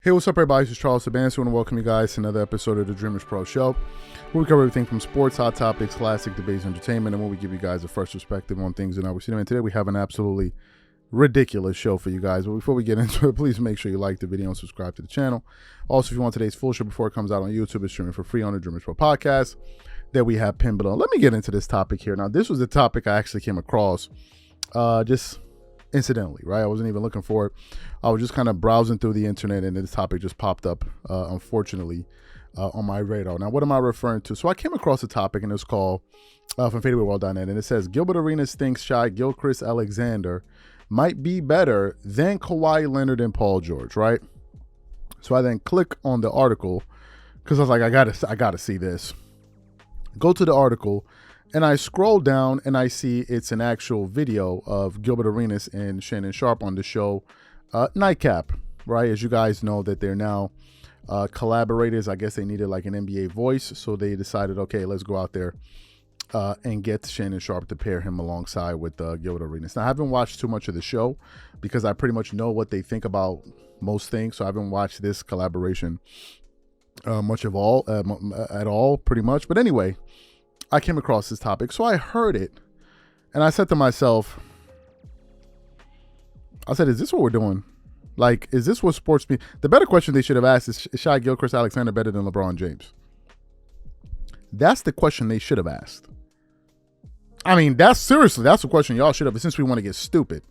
Hey, what's up, everybody? This is Charles Sabansi. I want to welcome you guys to another episode of the DREAMERSPRO show, where we cover everything from sports, hot topics, classic debates, entertainment, and where we give you guys a fresh perspective on things in our cinema. And today we have an absolutely ridiculous show for you guys. But before we get into it, please make sure you like the video and subscribe to the channel. Also, if you want today's full show before it comes out on YouTube, it's streaming for free on the DREAMERSPRO podcast that we have pinned below. Let me get into this topic here. Now, this was the topic I actually came across just incidentally, right? I wasn't even looking for it. I was just kind of browsing through the internet and this topic just popped up, unfortunately, on my radar. Now, what am I referring to? So I came across a topic and it's called from fadeawayworld.net, and it says Gilbert Arenas thinks Shai Gilgeous-Alexander might be better than Kawhi Leonard and Paul George, right? So I then click on the article because I was like, I gotta see this. Go to the article. And I scroll down and I see it's an actual video of Gilbert Arenas and Shannon Sharpe on the show Nightcap, right? As you guys know that they're now collaborators. I guess they needed like an NBA voice. So they decided, okay, let's go out there and get Shannon Sharpe to pair him alongside with Gilbert Arenas. Now, I haven't watched too much of the show because I pretty much know what they think about most things. So I haven't watched this collaboration much of all, at all, pretty much. But anyway, I came across this topic, so I heard it, and I said to myself, I said, is this what we're doing? Like, is this what sports mean? The better question they should have asked is Shai Gilgeous-Alexander better than LeBron James? That's the question they should have asked. I mean, that's the question y'all should have, since we want to get stupid.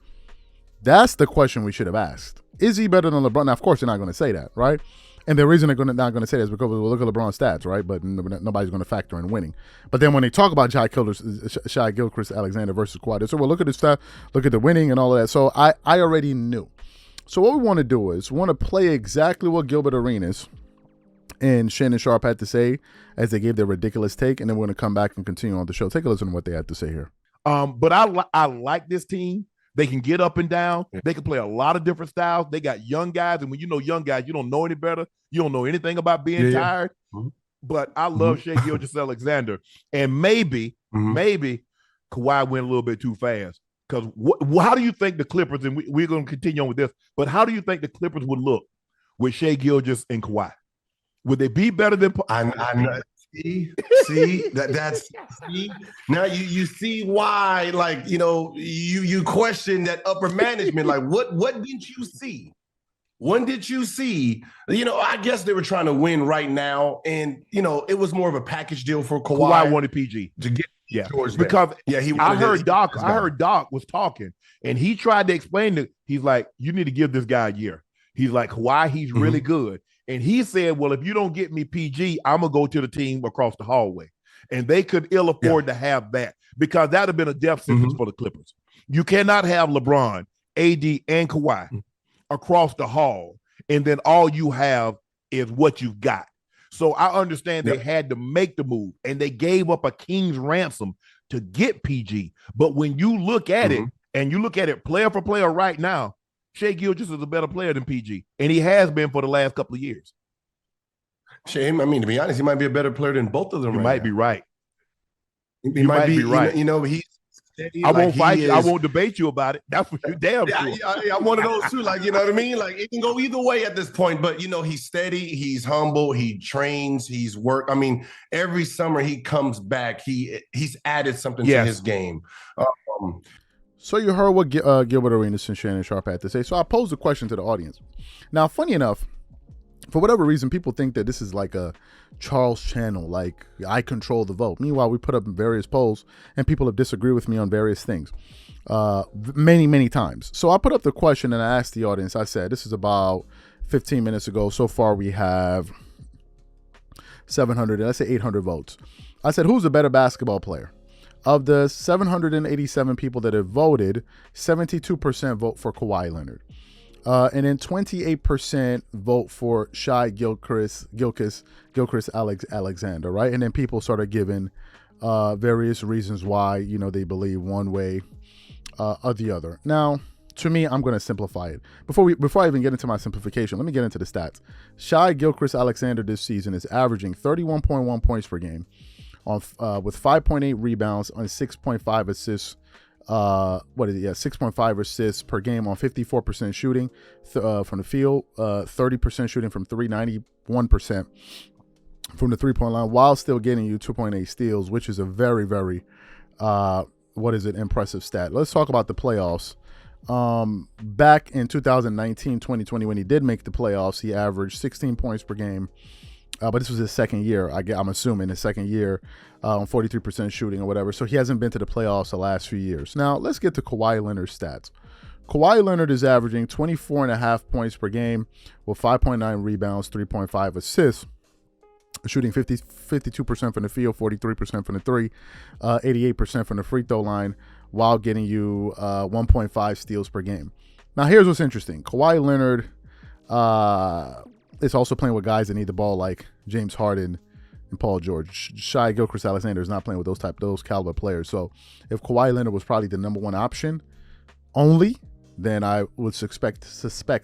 That's the question we should have asked. Is he better than LeBron? Now, of course, they're not going to say that, right? And the reason they're not going to say that is because we'll look at LeBron's stats, right? But nobody's going to factor in winning. But then when they talk about Shai Gilgeous-Alexander versus Kawhi, so we'll look at the stat, look at the winning and all of that. So I already knew. So what we want to do is we want to play exactly what Gilbert Arenas and Shannon Sharpe had to say as they gave their ridiculous take, and then we're going to come back and continue on the show. Take a listen to what they had to say here. But I like this team. They can get up and down. They can play a lot of different styles. They got young guys, and when you know young guys, you don't know any better. You don't know anything about being tired. Mm-hmm. But I love Shai Gilgeous-Alexander, and maybe Kawhi went a little bit too fast. Because how do you think the Clippers, and we're going to continue on with this, but how do you think the Clippers would look with Shai Gilgeous and Kawhi? Would they be better than? I know. See that's see now you see why, like, you question that upper management, like what didn't you see? When did you see? I guess they were trying to win right now, and it was more of a package deal for Kawhi. Kawhi wanted PG to get George because I heard Doc was talking, and he tried to explain that he's like, you need to give this guy a year. He's like, Kawhi, he's really good. And he said, well, if you don't get me PG, I'm going to go to the team across the hallway. And they could ill afford to have that because that would have been a death sentence for the Clippers. You cannot have LeBron, AD, and Kawhi across the hall, and then all you have is what you've got. So I understand they had to make the move, and they gave up a king's ransom to get PG. But when you look at it, and you look at it player for player right now, Shai Gilgeous is a better player than PG, and he has been for the last couple of years. Shame. I mean, to be honest, he might be a better player than both of them. You might be right. He might be right. He's steady. I won't fight you. I won't debate you about it. That's for you damn sure. I'm one of those too. Like, you know what I mean? Like, it can go either way at this point. But he's steady. He's humble. He trains. He's worked. I mean, every summer he comes back. He's added something to his game. So you heard what Gilbert Arenas and Shannon Sharpe had to say. So I posed a question to the audience. Now, funny enough, for whatever reason, people think that this is like a Charles channel, like I control the vote. Meanwhile, we put up various polls, and people have disagreed with me on various things many, many times. So I put up the question, and I asked the audience, I said, this is about 15 minutes ago. So far, we have 700, let's say 800 votes. I said, who's a better basketball player? Of the 787 people that have voted, 72% vote for Kawhi Leonard. And then 28% vote for Shai Gilgeous-Alexander, right? And then people started giving various reasons why, they believe one way or the other. Now, to me, I'm going to simplify it. Before I even get into my simplification, let me get into the stats. Shai Gilgeous-Alexander this season is averaging 31.1 points per game, with 5.8 rebounds on 6.5 assists what is it? Yeah, 6.5 assists per game on 54% shooting from the field, 30% shooting from 3, 91% from the 3-point line, while still getting you 2.8 steals, which is a very, very impressive stat. Let's talk about the playoffs. Back in 2019, 2020, when he did make the playoffs, he averaged 16 points per game. But this was his second year. I'm assuming his second year on 43% shooting or whatever. So he hasn't been to the playoffs the last few years. Now, let's get to Kawhi Leonard's stats. Kawhi Leonard is averaging 24.5 points per game with 5.9 rebounds, 3.5 assists, shooting 52% from the field, 43% from the three, 88% from the free throw line, while getting you 1.5 steals per game. Now, here's what's interesting. Kawhi Leonard is also playing with guys that need the ball like James Harden and Paul George. Shai Gilgeous-Alexander is not playing with those caliber players. So if Kawhi Leonard was probably the number one option only, then I would suspect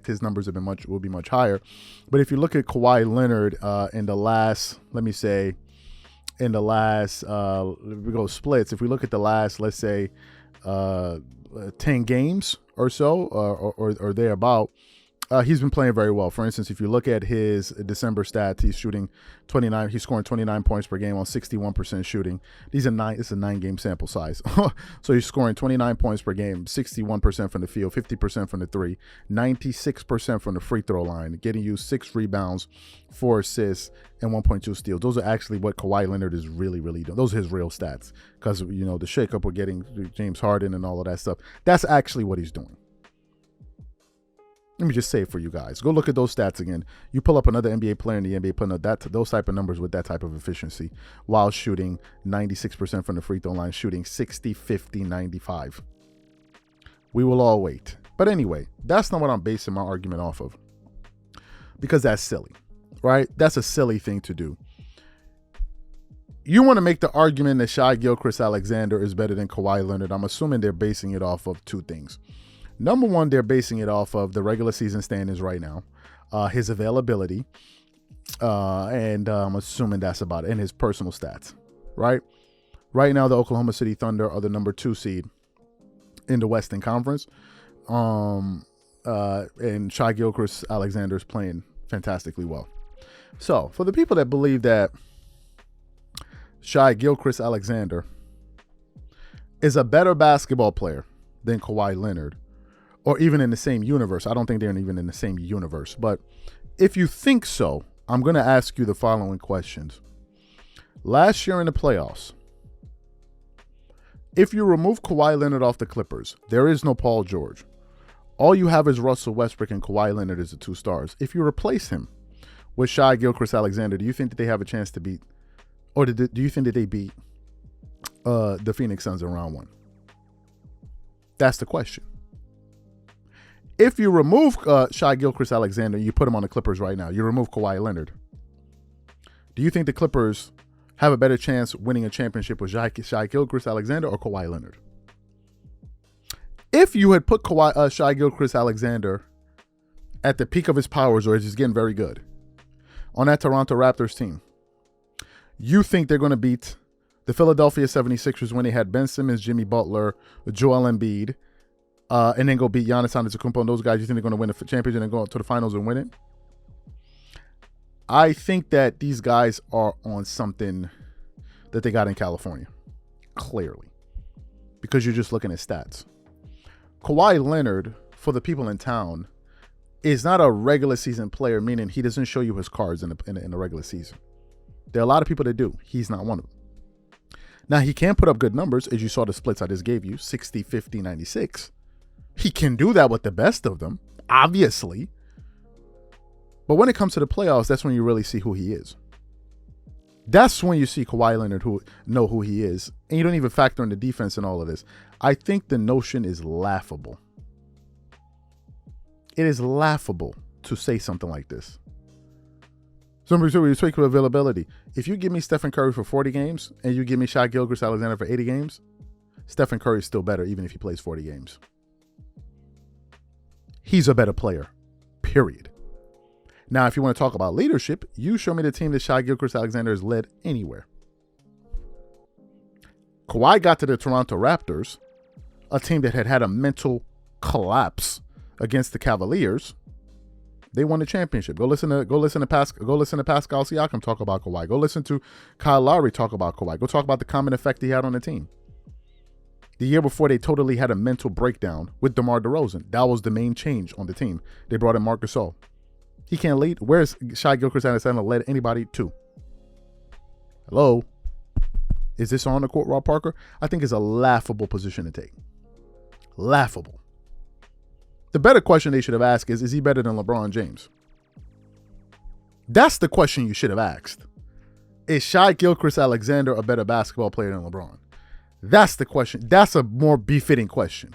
his numbers will be much higher. But if you look at Kawhi Leonard in the last, we go splits. If we look at the last, let's say, 10 games or so, or thereabout, he's been playing very well. For instance, if you look at his December stats, he's shooting 29. He's scoring 29 points per game on 61% shooting. It's a 9-game sample size. So he's scoring 29 points per game, 61% from the field, 50% from the three, 96% from the free throw line, getting you 6 rebounds, 4 assists, and 1.2 steals. Those are actually what Kawhi Leonard is really, really doing. Those are his real stats. Because, the shakeup with getting James Harden and all of that stuff, that's actually what he's doing. Let me just say it for you guys. Go look at those stats again. You pull up another NBA player in the NBA putting up those type of numbers with that type of efficiency while shooting 96% from the free throw line, shooting 60, 50, 95. We will all wait. But anyway, that's not what I'm basing my argument off of, because that's silly, right? That's a silly thing to do. You want to make the argument that Shai Gilgeous-Alexander is better than Kawhi Leonard. I'm assuming they're basing it off of two things. Number one, they're basing it off of the regular season standings right now, his availability, and I'm assuming that's about it, and his personal stats, right? Right now, the Oklahoma City Thunder are the number 2 seed in the Western Conference, and Shai Gilgeous-Alexander is playing fantastically well. So, for the people that believe that Shai Gilgeous-Alexander is a better basketball player than Kawhi Leonard, or even in the same universe. I don't think they're even in the same universe. But if you think so, I'm going to ask you the following questions. Last year in the playoffs, if you remove Kawhi Leonard off the Clippers, there is no Paul George. All you have is Russell Westbrook, and Kawhi Leonard is the 2 stars. If you replace him with Shai Gilgeous-Alexander, do you think that they have a chance to beat, or do you think that they beat the Phoenix Suns in round 1? That's the question. If you remove Shai Gilgeous-Alexander, you put him on the Clippers right now, you remove Kawhi Leonard, do you think the Clippers have a better chance winning a championship with Shai Gilgeous-Alexander or Kawhi Leonard? If you had put Shai Gilgeous-Alexander at the peak of his powers, or he's getting very good, on that Toronto Raptors team, you think they're going to beat the Philadelphia 76ers when they had Ben Simmons, Jimmy Butler, Joel Embiid, and then go beat Giannis Antetokounmpo and those guys? You think they're going to win the championship and go to the finals and win it? I think that these guys are on something that they got in California, clearly, because you're just looking at stats. Kawhi Leonard, for the people in town, is not a regular season player, meaning he doesn't show you his cards in the regular season. There are a lot of people that do. He's not one of them. Now, he can put up good numbers, as you saw the splits I just gave you, 60, 50, 96. He can do that with the best of them, obviously. But when it comes to the playoffs, that's when you really see who he is. That's when you see Kawhi Leonard know who he is. And you don't even factor in the defense and all of this. I think the notion is laughable. It is laughable to say something like this. Somebody said we speak of availability. If you give me Stephen Curry for 40 games and you give me Shai Gilgeous-Alexander for 80 games, Stephen Curry is still better even if he plays 40 games. He's a better player, period. Now, if you want to talk about leadership, you show me the team that Shai Gilgeous-Alexander has led anywhere. Kawhi got to the Toronto Raptors a team that had a mental collapse against the Cavaliers, they won the championship. Go listen to Pascal Siakam talk about Kawhi. Go listen to Kyle Lowry talk about Kawhi. Go talk about the common effect he had on the team. The year before, they totally had a mental breakdown with DeMar DeRozan. That was the main change on the team. They brought in Marc Gasol. He can't lead. Where's Shai Gilgeous-Alexander led anybody to? Hello? Is this on the court, Rob Parker? I think it's a laughable position to take. Laughable. The better question they should have asked is he better than LeBron James? That's the question you should have asked. Is Shai Gilgeous-Alexander a better basketball player than LeBron? That's the question. That's a more befitting question.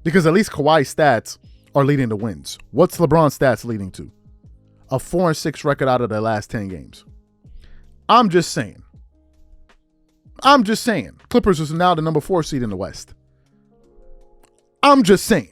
Because at least Kawhi's stats are leading to wins. What's LeBron's stats leading to? A 4-6 record out of their last 10 games. I'm just saying. Clippers is now the number 4 seed in the West. I'm just saying.